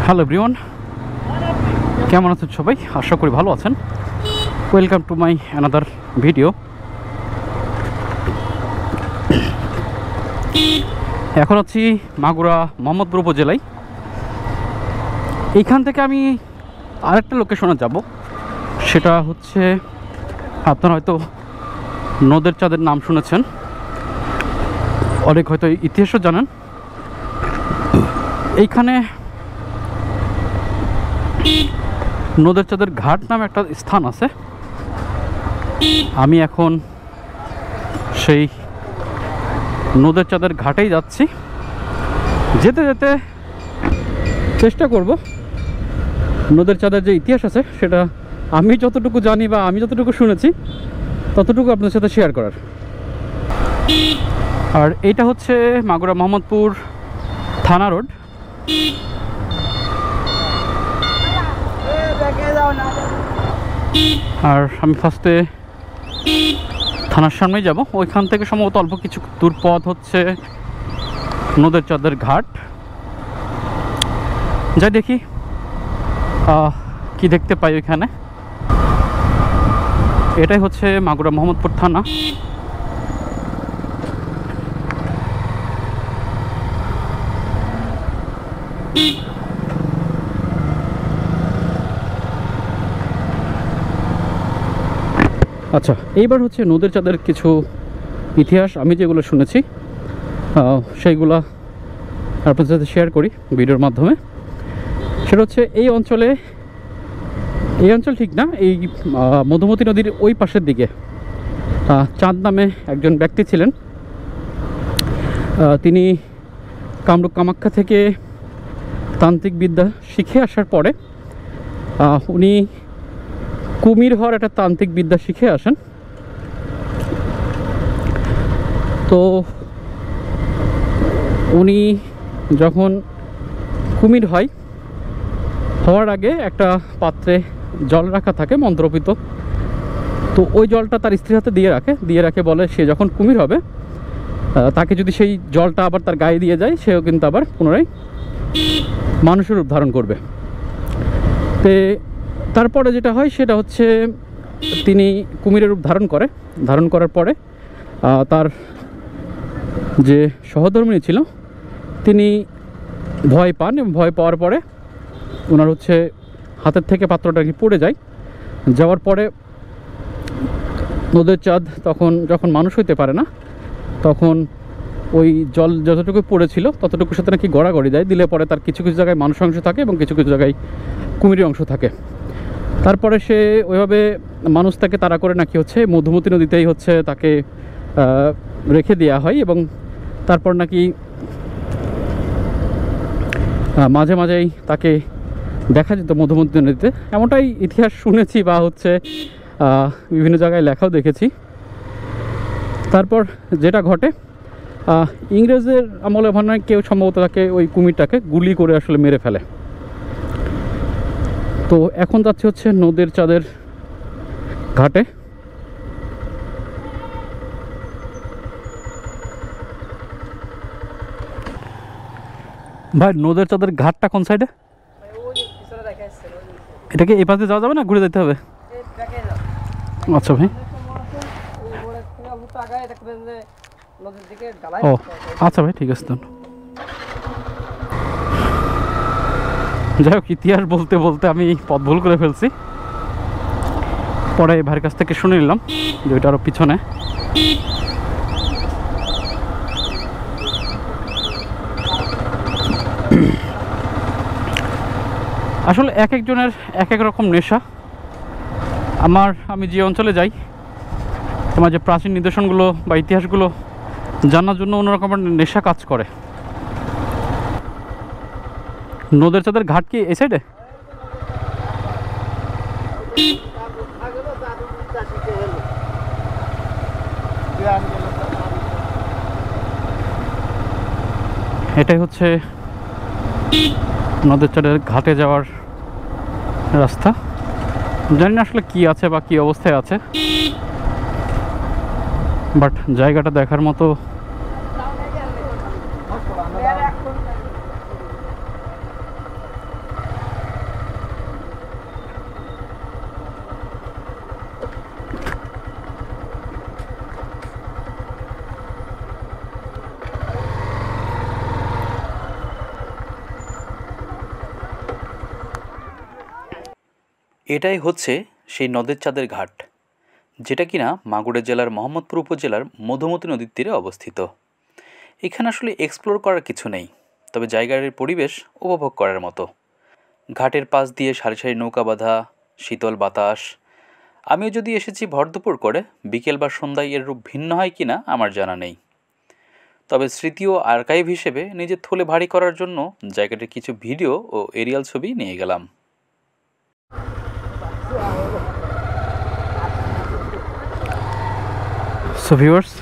Hello everyone, কেমন আছেন সবাই? আশা করি ভালো আছেন। Welcome to my another video. এখন আছি মাগুরা মোহাম্মদপুর উপজেলায়। এইখান থেকে আমি আরেকটা লোকেশনে যাব, সেটা হচ্ছে আপনারা হয়তো নদের চাঁদের নাম শুনেছেন, অনেক হয়তো ইতিহাসও জানেন। এইখানে নদের চাঁদের ঘাট নামে একটা স্থান আছে। আমি এখন সেই নদের চাঁদের ঘাটেই যাচ্ছি। যেতে যেতে চেষ্টা করব নদের চাঁদের যে ইতিহাস আছে সেটা আমি যতটুকু জানি বা আমি যতটুকু শুনেছি ততটুকু আপনাদের সাথে শেয়ার করার। আর এইটা হচ্ছে মাগুরা মোহাম্মদপুর থানা রোড। আর আমি ফার্স্টে থানার সামনেই যাব। ওইখান থেকে সম্ভবত অল্প কিছু দূর পথ হচ্ছে নদের চাঁদের ঘাট। যাই দেখি কি দেখতে পাই ওইখানে। এটাই হচ্ছে মাগুরা মোহাম্মদপুর থানা। আচ্ছা, এইবার হচ্ছে নদের চাঁদের কিছু ইতিহাস আমি যেগুলো শুনেছি সেইগুলো আপনাদের সাথে শেয়ার করি ভিডিওর মাধ্যমে। সেটা হচ্ছে এই অঞ্চল ঠিক না, এই মধুমতি নদীর ওই পাশের দিকে চাঁদ নামে একজন ব্যক্তি ছিলেন। তিনি কামরূপ কামাখ্যা থেকে তান্ত্রিক বিদ্যা শিখে আসার পরে উনি কুমির হওয়ার একটা তান্ত্রিক বিদ্যা শিখে আসেন। তো উনি যখন কুমির হওয়ার আগে একটা পাত্রে জল রাখা থাকে মন্ত্রপিত। তো ওই জলটা তার স্ত্রীর হাতে দিয়ে রাখে বলে সে যখন কুমির হবে তাকে যদি সেই জলটা আবার তার গায়ে দিয়ে যায় সেও কিন্তু আবার পুনরায় মানুষের রূপ ধারণ করবে। তারপরে যেটা হয় সেটা হচ্ছে তিনি কুমিরের রূপ ধারণ করার পরে তার যে সহধর্মিণী ছিল তিনি ভয় পান, এবং ভয় পাওয়ার পরে ওনার হচ্ছে হাতের থেকে পাত্রটা কি পড়ে যাওয়ার পরে নদের চাঁদ যখন মানুষ হইতে পারে না, তখন ওই জল যতটুকু পড়েছিল ততটুকুর সাথে নাকি গড়াগড়ি দিলে পরে তার কিছু কিছু জায়গায় মানুষ অংশ থাকে এবং কিছু কিছু জায়গায় কুমিরের অংশ থাকে। তারপরে সে ওইভাবে মানুষ তাকে তাড়া করে নাকি হচ্ছে মধুমতি নদীতেই হচ্ছে তাকে রেখে দেওয়া হয়, এবং তারপর নাকি মাঝে মাঝেই তাকে দেখা যেত মধুমতি নদীতে, এমনটাই ইতিহাস শুনেছি বা হচ্ছে বিভিন্ন জায়গায় লেখাও দেখেছি। তারপর যেটা ঘটে, ইংরেজের আমলে ভাবনা কেউ সম্ভবত তাকে ওই কুমিরটাকে গুলি করে আসলে মেরে ফেলে। তো এখন যাচ্ছে হচ্ছে নদের চাঁদের ঘাটে। ভাই, নদের চাঁদের ঘাটটা কোন সাইডে? এটাকে এই পাশে যাওয়া যাবে না, ঘুরে যেতে হবে? আচ্ছা ভাই, ও আচ্ছা ভাই, ঠিক আছে। যাই হোক, ইতিহাস বলতে বলতে আমি পথ ভুল করে ফেলছি। পরে ভাইয়ের কাছ থেকে শুনে নিলাম যে ওইটা আরও পিছনে। আসলে এক একজনের এক এক রকম নেশা। আমি যে অঞ্চলে যাই আমার যে প্রাচীন নিদর্শনগুলো বা ইতিহাসগুলো জানার জন্য অন্যরকম নেশা কাজ করে। নদের চাঁদের ঘাট কি এই সাইডে? এটাই হচ্ছে নদের চাঁদের ঘাটে যাওয়ার রাস্তা। জানি না আসলে কি আছে বা কি অবস্থায় আছে, বাট জায়গাটা দেখার মতো। এটাই হচ্ছে সেই নদের চাঁদের ঘাট, যেটা কিনা মাগুরা জেলার মোহাম্মদপুর উপজেলার মধুমতি নদীর তীরে অবস্থিত। এখানে আসলে এক্সপ্লোর করার কিছু নেই, তবে জায়গার পরিবেশ উপভোগ করার মতো। ঘাটের পাশ দিয়ে সারি সারি নৌকা বাঁধা, শীতল বাতাস। আমিও যদি এসেছি ভরদুপুর করে, বিকেল বা সন্ধ্যায় এর রূপ ভিন্ন হয় কিনা আমার জানা নেই। তবে স্মৃতি ও আর্কাইভ হিসেবে নিজের থলে ভারী করার জন্য জায়গাটির কিছু ভিডিও ও এরিয়াল ছবি নিয়ে গেলাম। সো ভিউয়ার্স,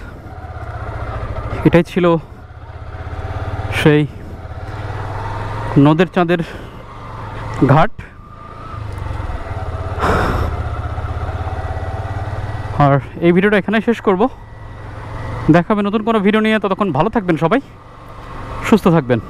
এটাই ছিল সেই নদের চাঁদের ঘাট। আর এই ভিডিওটা এখানে শেষ করব। দেখা হবে নতুন কোনো ভিডিও নিয়ে। ততক্ষণ ভালো থাকবেন সবাই, সুস্থ থাকবেন।